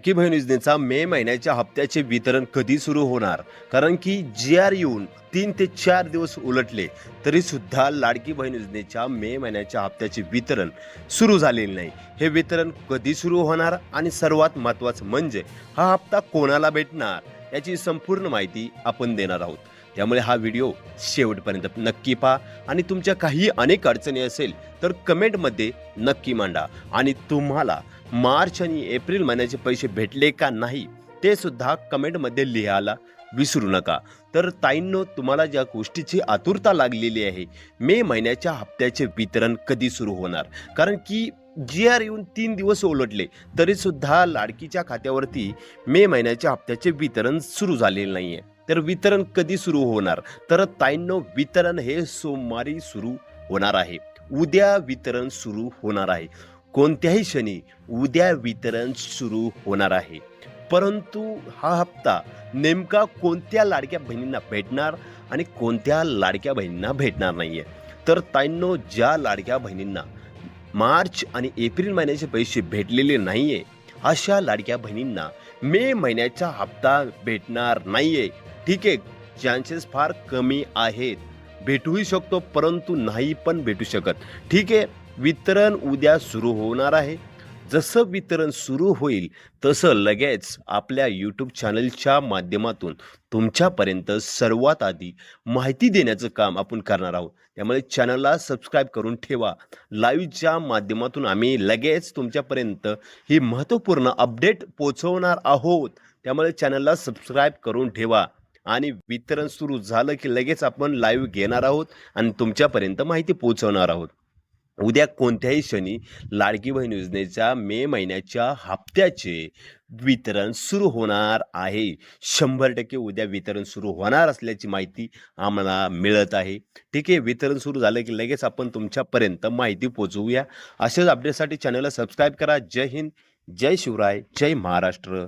लाडकी बहीण योजनेचा मे महिन्याच्या हप्त्याचे वितरण कधी सुरू होणार? कारण की जी.आर. येऊन 3 ते 4 दिवस उलटले तरी सुद्धा लाडकी बहीण योजनेच्या मे महिन्याच्या हप्त्याचे वितरण सुरू झालेले नाही. हे वितरण कधी सुरू होणार आणि सर्वात महत्त्वाचं म्हणजे हा हप्ता कोणाला भेटणार याची संपूर्ण माहिती आपण देणार आहोत. त्यामुळे हा व्हिडिओ शेवटपर्यंत नक्की पहा आणि तुमच्या काही अनेक अडचणी असेल तर कमेंटमध्ये नक्की मांडा आणि तुम्हाला मार्च आणि एप्रिल महिन्याचे पैसे भेटले का नाही ते सुद्धा कमेंटमध्ये लिहायला विसरू नका. तर ताईंनो, तुम्हाला ज्या गोष्टीची आतुरता लागलेली आहे, मे महिन्याच्या हप्त्याचे वितरण कधी सुरू होणार, कारण की जी.आर. येऊन 3 दिवस उलटले तरी सुद्धा लाडकीच्या खात्यावरती मे महिन्याच्या हप्त्याचे वितरण सुरू झालेले नाहीये. तर वितरण कधी सुरू होणार? तर ताईंनो, वितरण हे सोमवारी सुरू होणार आहे. उद्या वितरण सुरू होणार आहे. कोणत्याही क्षणी उद्या वितरण सुरू होणार आहे. परंतु हा हप्ता नेमका कोणत्या लाडक्या बहिणींना भेटणार आणि कोणत्या लाडक्या बहिणींना भेटणार नाहीये? तर ताईंनो, ज्या लाडक्या बहिणींना मार्च आणि एप्रिल महिन्याचे पैसे भेटलेले नाहीये अशा लाडक्या बहिणींना मे महिन्याचा हप्ता भेटणार नाहीये. ठीक आहे, चान्सेस फार कमी आहेत. भेटूही शकतो परंतु नाही पण भेटू शकत. ठीक आहे, वितरण उद्या सुरू होणार आहे. जसं वितरण सुरू होईल तसं लगेच आपल्या यूट्यूब चॅनलच्या माध्यमातून तुमच्यापर्यंत सर्वात आधी माहिती देण्याचं काम आपण करणार आहोत. त्यामुळे चॅनलला सबस्क्राईब करून ठेवा. लाईव्हच्या माध्यमातून आम्ही लगेच तुमच्यापर्यंत ही महत्त्वपूर्ण अपडेट पोहोचवणार आहोत. त्यामुळे चॅनलला सबस्क्राईब करून ठेवा आणि वितरण सुरू झालं की लगेच आपण लाईव्ह घेणार आहोत आणि तुमच्यापर्यंत माहिती पोहोचवणार आहोत. उद्या कोणत्याही क्षणी लाडकी बहीण योजनेच्या मे महिन्याच्या हप्त्याचे वितरण सुरू होणार आहे. 100% उद्या वितरण सुरू होणार असल्याची माहिती आम्हाला मिळत आहे. ठीक आहे, वितरण सुरू झालं की लगेच आपण तुमच्यापर्यंत माहिती पोहोचवूया. अशाच अपडेटसाठी चॅनलला सबस्क्राईब करा. जय हिंद, जय शिवराय, जय महाराष्ट्र.